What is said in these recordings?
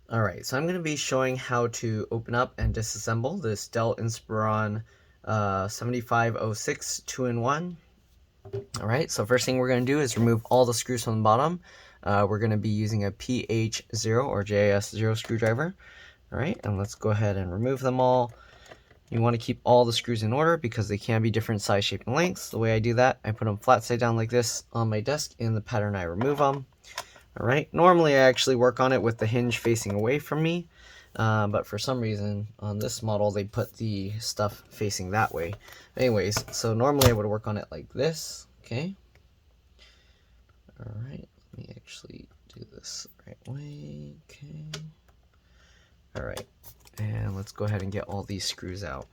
Alright, so I'm going to be showing how to open up and disassemble this DELL Inspiron 7506 2-in-1. Alright, so first thing we're going to do is remove all the screws from the bottom. We're going to be using a PH0 or JS0 screwdriver. Alright, and let's go ahead and remove them all. You want to keep all the screws in order because they can be different size, shape, and lengths. The way I do that, I put them flat side down like this on my desk in the pattern I remove them. Alright, normally I actually work on it with the hinge facing away from me, but for some reason on this model they put the stuff facing that way. Anyways, so normally I would work on it like this, okay? Alright, let me actually do this the right way, okay? Alright, and let's go ahead and get all these screws out.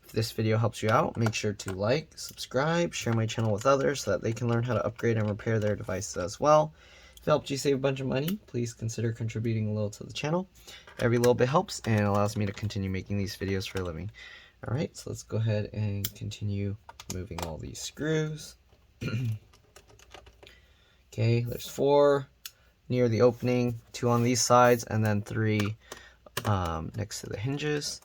If this video helps you out, make sure to like, subscribe, share my channel with others so that they can learn how to upgrade and repair their devices as well. If it helped you save a bunch of money, please consider contributing a little to the channel. Every little bit helps and allows me to continue making these videos for a living. Alright, so let's go ahead and continue moving all these screws. Okay, there's 4 near the opening, 2 on these sides, and then 3 next to the hinges.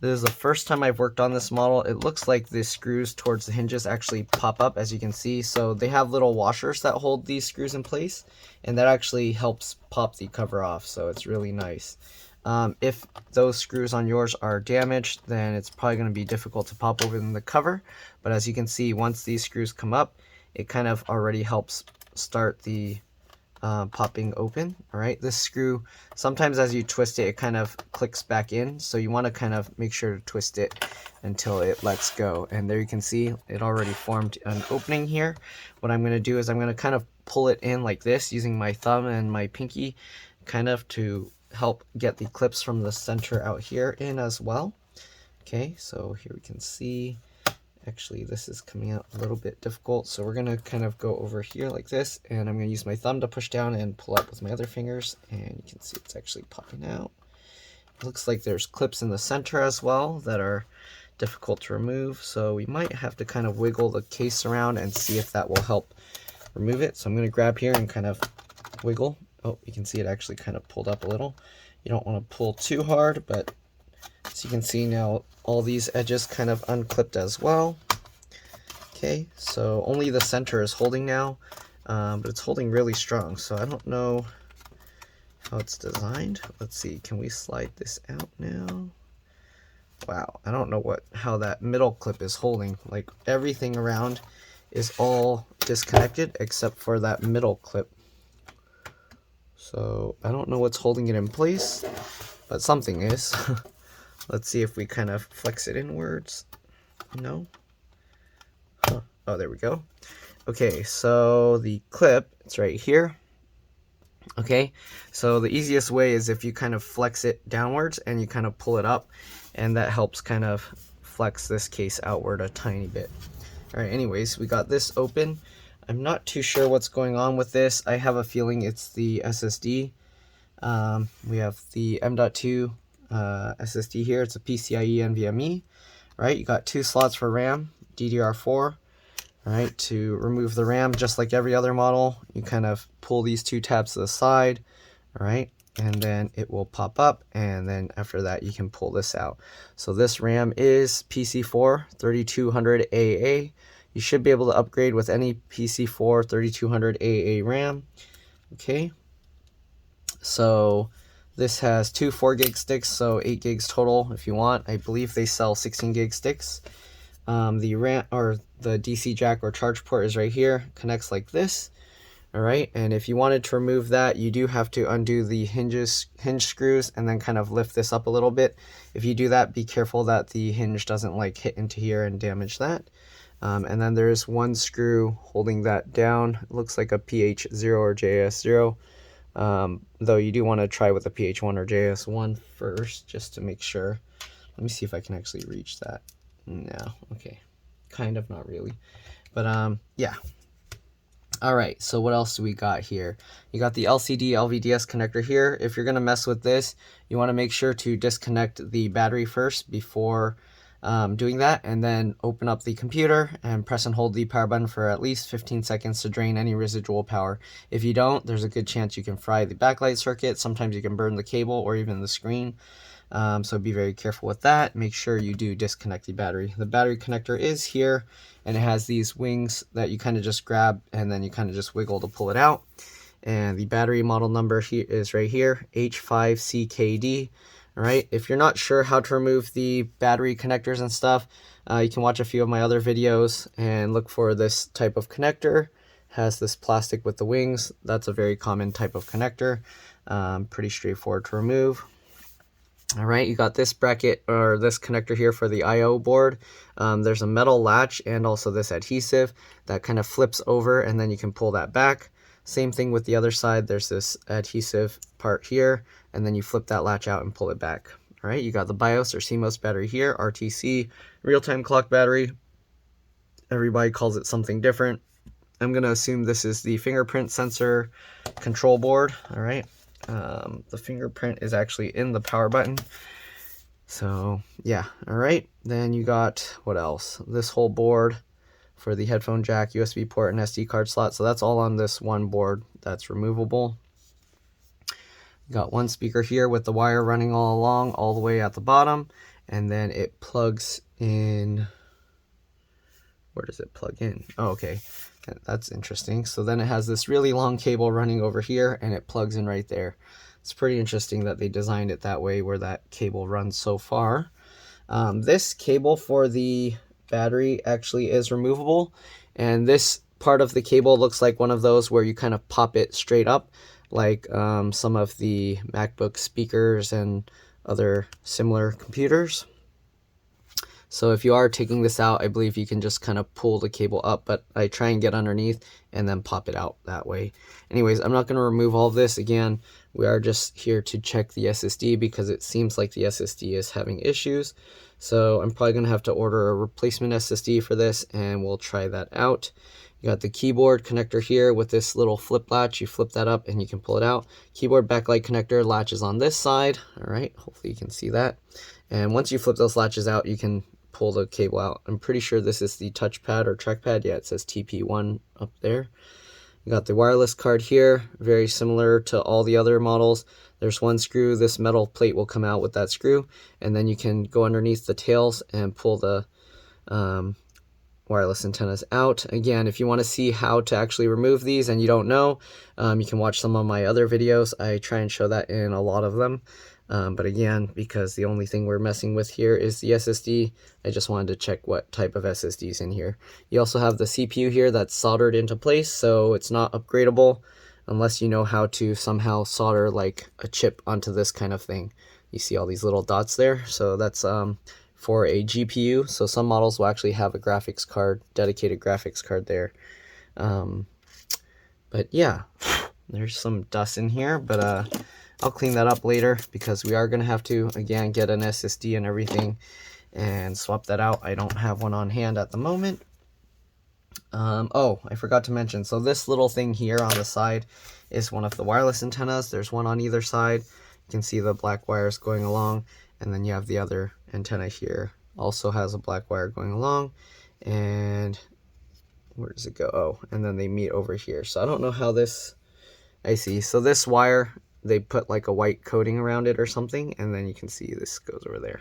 This is the first time I've worked on this model. It looks like the screws towards the hinges actually pop up, as you can see. So they have little washers that hold these screws in place, and that actually helps pop the cover off, so it's really nice. If those screws on yours are damaged, then it's probably going to be difficult to pop open the cover. But as you can see, once these screws come up, it kind of already helps start the popping open. All right, this screw, sometimes as you twist it, it kind of clicks back in, so you want to kind of make sure to twist it until it lets go. And there you can see it already formed an opening here. What I'm going to do is I'm going to kind of pull it in like this using my thumb and my pinky, kind of to help get the clips from the center out here in as well. Okay, so here we can see, actually this is coming out a little bit difficult, so we're going to kind of go over here like this, and I'm going to use my thumb to push down and pull up with my other fingers, and you can see it's actually popping out. It looks like there's clips in the center as well that are difficult to remove, so we might have to kind of wiggle the case around and see if that will help remove it. So I'm going to grab here and kind of wiggle. Oh, you can see it actually kind of pulled up a little. You don't want to pull too hard, but as you can see now, all these edges kind of unclipped as well. Okay, so only the center is holding now, but it's holding really strong, so I don't know how it's designed. Let's see, can we slide this out now? Wow, I don't know how that middle clip is holding. Like, everything around is all disconnected except for that middle clip. So I don't know what's holding it in place, but something is. Let's see if we kind of flex it inwards. No? Huh. Oh, there we go. Okay, so the clip, it's right here. Okay, so the easiest way is if you kind of flex it downwards and you kind of pull it up, and that helps kind of flex this case outward a tiny bit. All right, anyways, we got this open. I'm not too sure what's going on with this. I have a feeling it's the SSD. We have the M.2 SSD here. It's a PCIe NVMe, right? You got 2 slots for RAM, DDR4. All right, to remove the RAM, just like every other model, you kind of pull these 2 tabs to the side, all right, and then it will pop up, and then after that you can pull this out. So this RAM is PC4 3200 AA. You should be able to upgrade with any PC4 3200 AA RAM. Okay, so this has 2 4-gig sticks, so 8 gigs total if you want. I believe they sell 16-gig sticks. The RAM or the DC jack or charge port is right here, connects like this. All right, and if you wanted to remove that, you do have to undo the hinge screws and then kind of lift this up a little bit. If you do that, be careful that the hinge doesn't like hit into here and damage that. And then there's 1 screw holding that down. It looks like a PH0 or JS0, though you do want to try with a PH1 or JS1 first just to make sure. Let me see if I can actually reach that. No, okay, kind of, not really, but yeah. All right, so what else do we got here? You got the LCD LVDS connector here. If you're gonna mess with this, you want to make sure to disconnect the battery first before doing that, and then open up the computer and press and hold the power button for at least 15 seconds to drain any residual power. If you don't, there's a good chance you can fry the backlight circuit. Sometimes you can burn the cable or even the screen. So be very careful with that. Make sure you do disconnect the battery. The battery connector is here, and it has these wings that you kind of just grab and then you kind of just wiggle to pull it out. And the battery model number here is right here, H5CKD. All right, if you're not sure how to remove the battery connectors and stuff, you can watch a few of my other videos and look for this type of connector. It has this plastic with the wings. That's a very common type of connector. Pretty straightforward to remove. All right, you got this bracket or this connector here for the I/O board. There's a metal latch and also this adhesive that kind of flips over, and then you can pull that back. Same thing with the other side. There's this adhesive part here, and then you flip that latch out and pull it back. All right, you got the BIOS or CMOS battery here, RTC, real-time clock battery. Everybody calls it something different. I'm going to assume this is the fingerprint sensor control board. All right, the fingerprint is actually in the power button. So yeah, all right. Then you got, what else? This whole board for the headphone jack, USB port, and SD card slot. So that's all on this one board that's removable. You got one speaker here with the wire running all along, all the way at the bottom, and then it plugs in. Where does it plug in? Oh, okay. That's interesting. So then it has this really long cable running over here, and it plugs in right there. It's pretty interesting that they designed it that way, where that cable runs so far. This cable for the battery actually is removable, and this part of the cable looks like one of those where you kind of pop it straight up, like some of the MacBook speakers and other similar computers. So if you are taking this out, I believe you can just kind of pull the cable up, but I try and get underneath and then pop it out that way. Anyways, I'm not going to remove all of this. Again, we are just here to check the SSD because it seems like the SSD is having issues. So I'm probably going to have to order a replacement SSD for this, and we'll try that out. You got the keyboard connector here with this little flip latch. You flip that up and you can pull it out. Keyboard backlight connector latches on this side. All right, hopefully you can see that. And once you flip those latches out, you can pull the cable out. I'm pretty sure this is the touchpad or trackpad. Yeah, it says TP1 up there. You got the wireless card here, very similar to all the other models. There's one screw. This metal plate will come out with that screw, and then you can go underneath the tails and pull the wireless antennas out. Again, if you want to see how to actually remove these and you don't know, you can watch some of my other videos. I try and show that in a lot of them. But again, because the only thing we're messing with here is the SSD, I just wanted to check what type of SSD is in here. You also have the CPU here that's soldered into place, so it's not upgradable unless you know how to somehow solder like a chip onto this kind of thing. You see all these little dots there, so that's for a GPU. So some models will actually have a graphics card, dedicated graphics card there. But yeah, there's some dust in here, but I'll clean that up later because we are going to have to, again, get an SSD and everything and swap that out. I don't have one on hand at the moment. Oh, I forgot to mention. So this little thing here on the side is one of the wireless antennas. There's one on either side. You can see the black wires going along. And then you have the other antenna here. Also has a black wire going along. And where does it go? Oh, and then they meet over here. So I don't know how this... I see. So this wire, they put like a white coating around it or something, and then you can see this goes over there.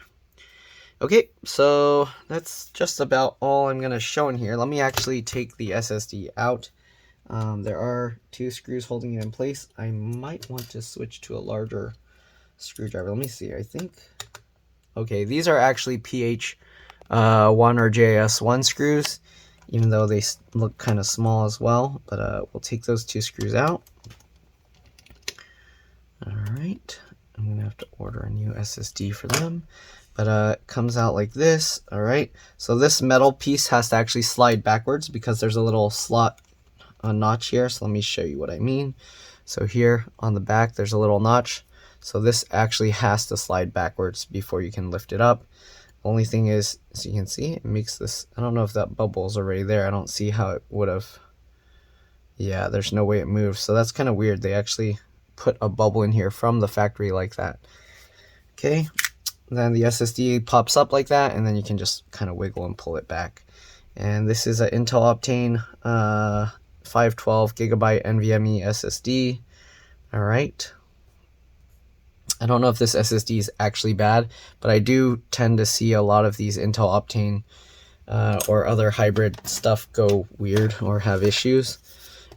Okay, so that's just about all I'm going to show in here. Let me actually take the SSD out. There are two screws holding it in place. I might want to switch to a larger screwdriver. Let me see. I think... Okay, these are actually PH1 or JS1 screws, even though they look kind of small as well. But we'll take those two screws out. Alright, I'm going to have to order a new SSD for them, but it comes out like this. Alright, so this metal piece has to actually slide backwards because there's a little slot, a notch here, so let me show you what I mean. So here on the back there's a little notch, so this actually has to slide backwards before you can lift it up. Only thing is, as you can see, it makes this, I don't know if that bubble is already there, I don't see how it would have, yeah, there's no way it moves, so that's kind of weird. They actually put a bubble in here from the factory like that. Okay, then the SSD pops up like that, and then you can just kind of wiggle and pull it back. And this is an Intel Optane 512 gigabyte NVMe SSD. All right. I don't know if this SSD is actually bad, but I do tend to see a lot of these Intel Optane or other hybrid stuff go weird or have issues.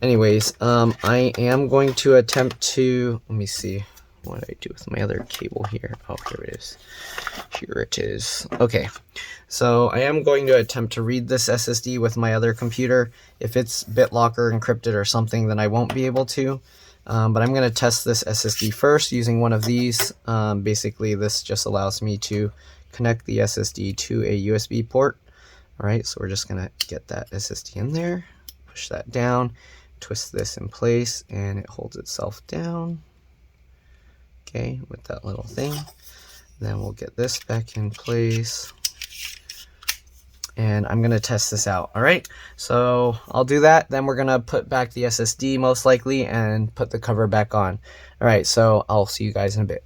Anyways, I am going to attempt to, let me see what I do with my other cable here. Oh, here it is. Here it is. Okay, so I am going to attempt to read this SSD with my other computer. If it's BitLocker encrypted or something, then I won't be able to. But I'm going to test this SSD first using one of these. Basically, this just allows me to connect the SSD to a USB port. All right, so we're just going to get that SSD in there, push that down, twist this in place, and it holds itself down. Okay, with that little thing. Then we'll get this back in place. And I'm going to test this out. All right, so I'll do that. Then we're going to put back the SSD most likely and put the cover back on. All right, so I'll see you guys in a bit.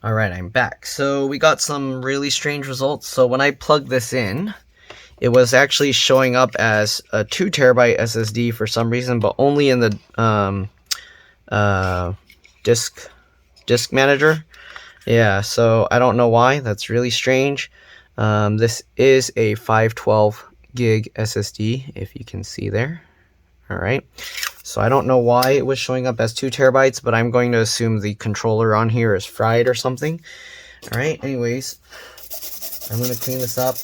All right, I'm back. So we got some really strange results. So when I plugged this in, it was actually showing up as a 2 terabyte SSD for some reason, but only in the disk manager. Yeah, so I don't know why. That's really strange. This is a 512 gig SSD, if you can see there. All right, so I don't know why it was showing up as 2 terabytes, but I'm going to assume the controller on here is fried or something. All right, anyways, I'm going to clean this up.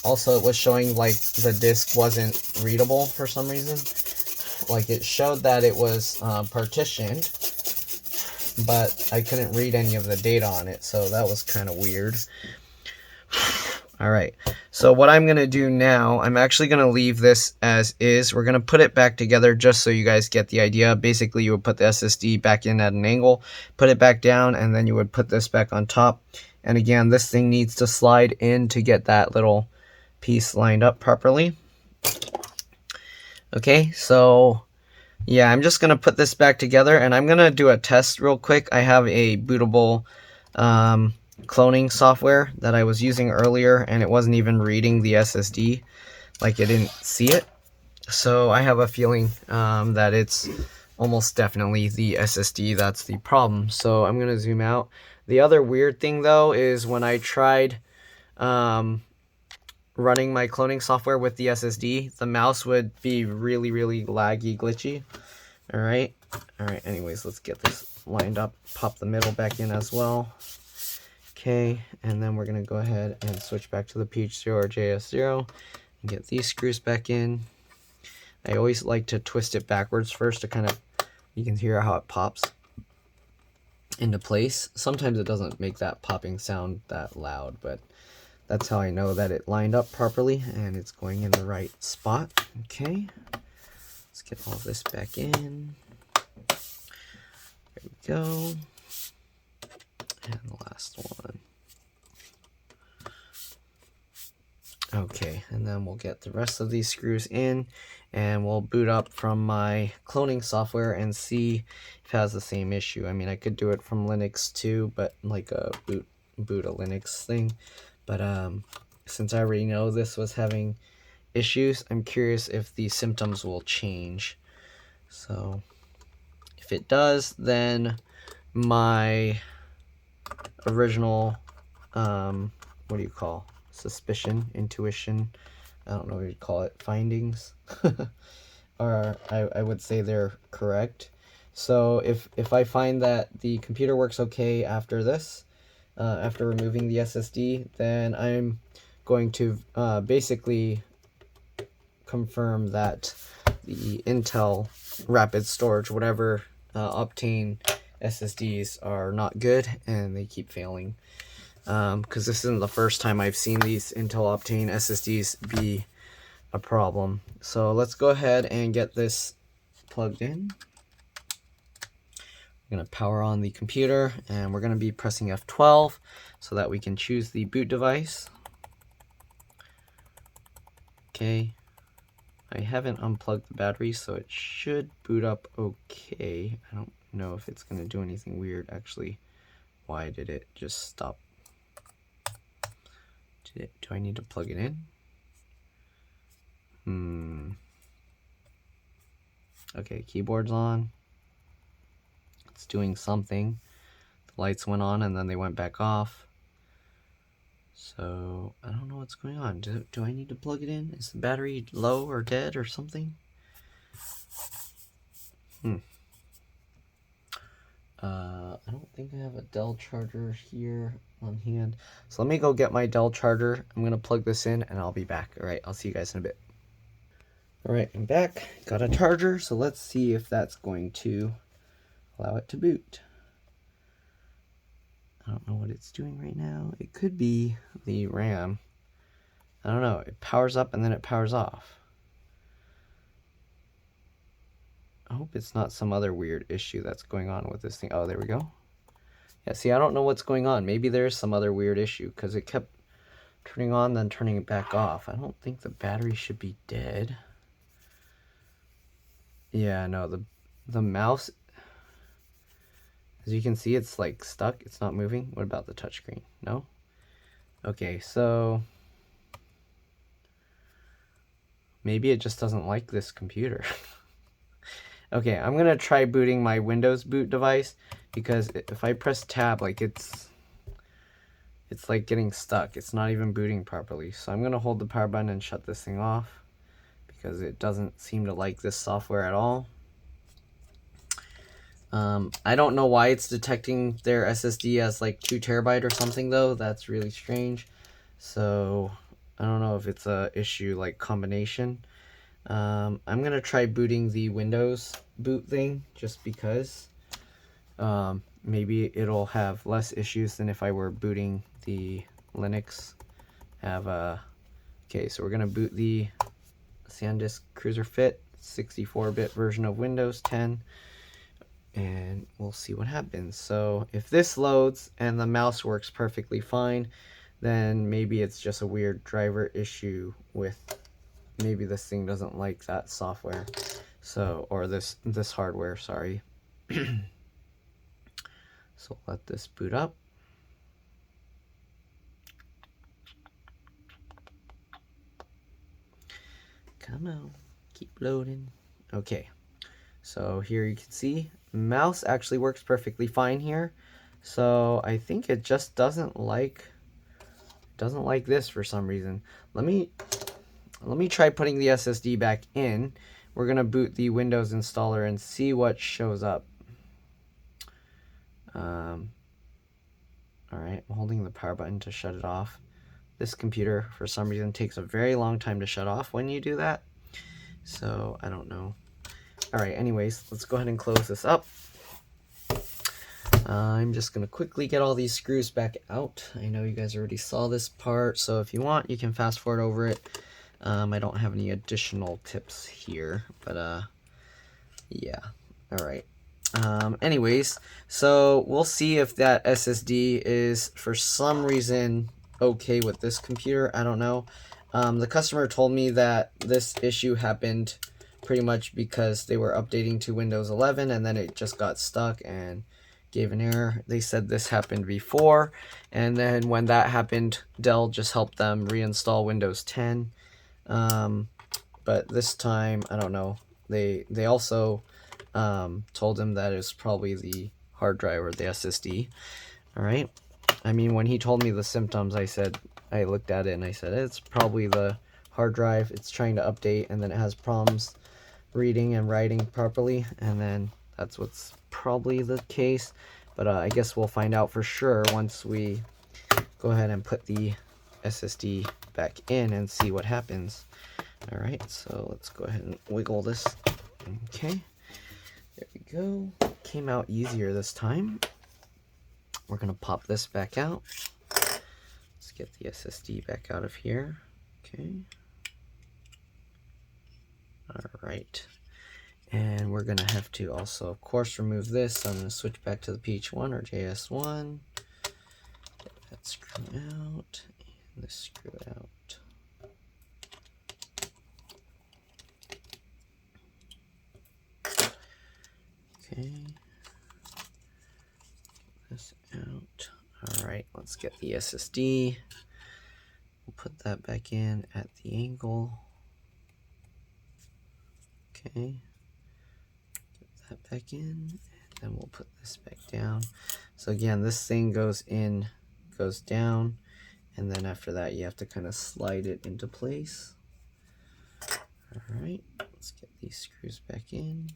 Also, it was showing like the disk wasn't readable for some reason. Like it showed that it was partitioned, but I couldn't read any of the data on it, so that was kind of weird. All right, so what I'm going to do now, I'm actually going to leave this as is. We're going to put it back together just so you guys get the idea. Basically, you would put the SSD back in at an angle, put it back down, and then you would put this back on top. And again, this thing needs to slide in to get that little piece lined up properly. Okay, so yeah, I'm just going to put this back together, and I'm going to do a test real quick. I have a bootable cloning software that I was using earlier, and it wasn't even reading the SSD. Like, it didn't see it. So I have a feeling that it's almost definitely the SSD that's the problem. So I'm going to zoom out. The other weird thing, though, is when I tried running my cloning software with the SSD, the mouse would be really, really laggy, glitchy. All right, anyways, let's get this lined up. Pop the middle back in as well. Okay, and then we're going to go ahead and switch back to the PH0 or JS0 and get these screws back in. I always like to twist it backwards first to kind of, you can hear how it pops into place. Sometimes it doesn't make that popping sound that loud, but that's how I know that it lined up properly and it's going in the right spot. Okay, let's get all this back in. There we go. And the last one. Okay, and then we'll get the rest of these screws in, and we'll boot up from my cloning software and see if it has the same issue. I mean, I could do it from Linux too, but like a boot a Linux thing. But since I already know this was having issues, I'm curious if the symptoms will change. So if it does, then my original what do you call, suspicion, intuition, I don't know what you'd call it, findings or I would say they're correct. So if I find that the computer works okay after this, after removing the SSD, then I'm going to basically confirm that the Intel rapid storage, whatever Optane SSDs are not good and they keep failing. Because this isn't the first time I've seen these Intel Optane SSDs be a problem. So let's go ahead and get this plugged in. We're going to power on the computer and we're going to be pressing F12 so that we can choose the boot device. Okay, I haven't unplugged the battery, so it should boot up okay. I don't know if it's going to do anything weird. Actually, why did it just stop Do I need to plug it in? Okay, keyboard's on. It's doing something. The lights went on and then they went back off. So I don't know what's going on. Do I need to plug it in? Is the battery low or dead or something? I don't think I have a DELL charger here on hand. So let me go get my DELL charger. I'm going to plug this in and I'll be back. All right, I'll see you guys in a bit. All right, I'm back. Got a charger, so let's see if that's going to allow it to boot. I don't know what it's doing right now. It could be the RAM. I don't know. It powers up and then it powers off. I hope it's not some other weird issue that's going on with this thing. Oh, there we go. Yeah, see, I don't know what's going on. Maybe there's some other weird issue because it kept turning on, then turning it back off. I don't think the battery should be dead. Yeah, no, the mouse, as you can see, it's like stuck. It's not moving. What about the touchscreen? No? Okay, so maybe it just doesn't like this computer. Okay, I'm gonna try booting my Windows boot device because if I press tab, like it's like getting stuck. It's not even booting properly. So I'm gonna hold the power button and shut this thing off because it doesn't seem to like this software at all. I don't know why it's detecting their SSD as like 2 TB or something though. That's really strange. So I don't know if it's a issue like combination. I'm gonna try booting the Windows boot thing just because maybe it'll have less issues than if I were booting the Linux. Okay, so we're gonna boot the SanDisk Cruiser Fit 64-bit version of Windows 10. And we'll see what happens. So if this loads and the mouse works perfectly fine, then maybe it's just a weird driver issue with maybe this thing doesn't like that software. So, or this hardware, sorry. So let this boot up. Come on, keep loading. Okay. So here you can see mouse actually works perfectly fine here. So I think it just doesn't like this for some reason. Let me try putting the SSD back in. We're gonna boot the Windows installer and see what shows up. All right, I'm holding the power button to shut it off. This computer for some reason takes a very long time to shut off when you do that. So I don't know. Alright, anyways, let's go ahead and close this up. I'm just going to quickly get all these screws back out. I know you guys already saw this part, so if you want, you can fast forward over it. I don't have any additional tips here, but yeah. Alright. Anyways, so we'll see if that SSD is, for some reason, okay with this computer. I don't know. The customer told me that this issue happened pretty much because they were updating to Windows 11 and then it just got stuck and gave an error. They said this happened before, and then when that happened, Dell just helped them reinstall Windows 10. But this time, I don't know. They also told him that it was probably the hard drive or the SSD. All right. I mean, when he told me the symptoms, I looked at it and I said, it's probably the hard drive. It's trying to update and then it has problems reading and writing properly, and then that's what's probably the case. But I guess we'll find out for sure once we go ahead and put the SSD back in and see what happens. All right, so let's go ahead and wiggle this. Okay, there we go. Came out easier this time. We're gonna pop this back out. Let's get the SSD back out of here. Okay. All right. And we're gonna have to also, of course, remove this. So I'm gonna switch back to the PH1 or JS1. Get that screw out and this screw out. Okay. Get this out. All right, let's get the SSD. we'll put that back in at the angle. Okay, get that back in, and then we'll put this back down. So again, this thing goes in, goes down, and then after that you have to kind of slide it into place. All right, let's get these screws back in.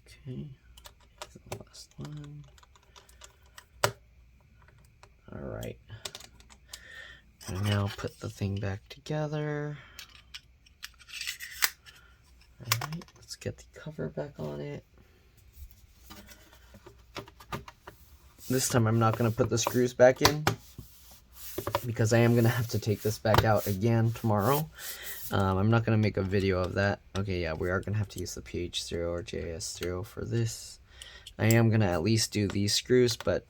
Okay, the last one. All right, and now put the thing back together. All right, let's get the cover back on it. This time I'm not going to put the screws back in because I am going to have to take this back out again tomorrow. I'm not going to make a video of that. Okay, yeah, we are going to have to use the PH0 or JS0 for this. I am going to at least do these screws, but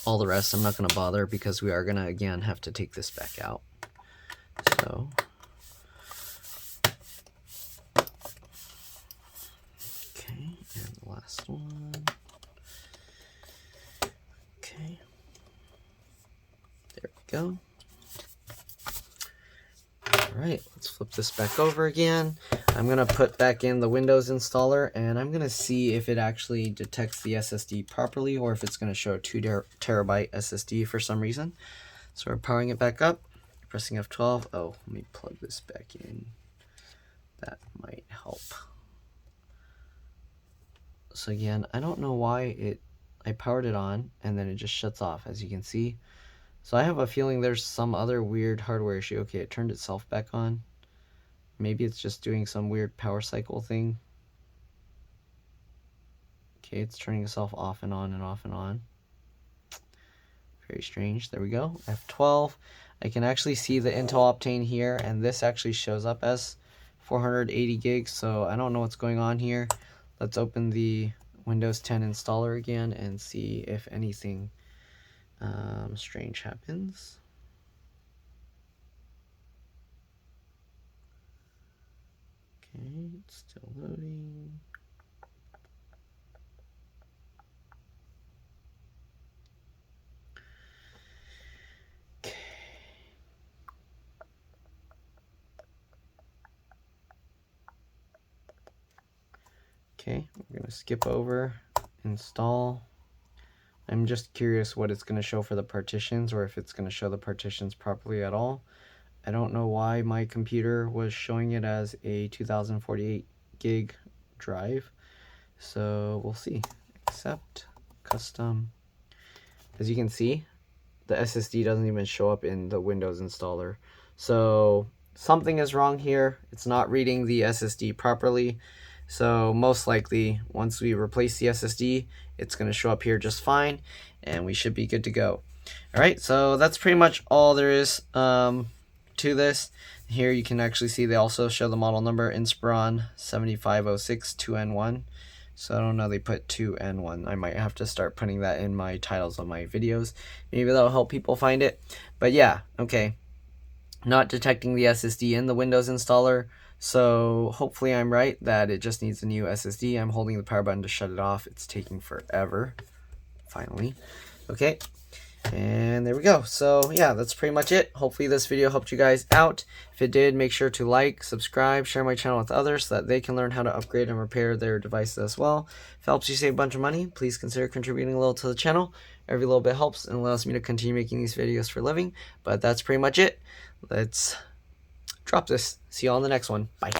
all the rest I'm not going to bother because we are going to, again, have to take this back out. So, okay, and the last one. Okay, there we go. Alright, let's flip this back over again. I'm going to put back in the Windows installer, and I'm going to see if it actually detects the SSD properly or if it's going to show a 2 terabyte SSD for some reason. So we're powering it back up, pressing F12. Oh, let me plug this back in. That might help. So again, I don't know why I powered it on and then it just shuts off, as you can see. So I have a feeling there's some other weird hardware issue. Okay, it turned itself back on. Maybe it's just doing some weird power cycle thing. Okay, it's turning itself off and on and off and on. Very strange. There we go. F12. I can actually see the Intel Optane here, and this actually shows up as 480 gigs, so I don't know what's going on here. Let's open the Windows 10 installer again and see if anything strange happens. Okay, it's still loading. Okay, we're going to skip over install. I'm just curious what it's going to show for the partitions, or if it's going to show the partitions properly at all. I don't know why my computer was showing it as a 2048 gig drive. So we'll see. Accept, custom. As you can see, the SSD doesn't even show up in the Windows installer. So something is wrong here. It's not reading the SSD properly. So most likely, once we replace the SSD, it's going to show up here just fine, and we should be good to go. All right, so that's pretty much all there is to this. Here you can actually see they also show the model number, Inspiron 7506 2N1. So I don't know, they put 2N1. I might have to start putting that in my titles of my videos. Maybe that'll help people find it. But yeah, okay. Not detecting the SSD in the Windows installer. So hopefully I'm right that it just needs a new SSD. I'm holding the power button to shut it off. It's taking forever. Finally. Okay. And there we go. So yeah, that's pretty much it. Hopefully this video helped you guys out. If it did, make sure to like, subscribe, share my channel with others so that they can learn how to upgrade and repair their devices as well. If it helps you save a bunch of money, please consider contributing a little to the channel. Every little bit helps and allows me to continue making these videos for a living. But that's pretty much it. Let's drop this. See you all in the next one. Bye.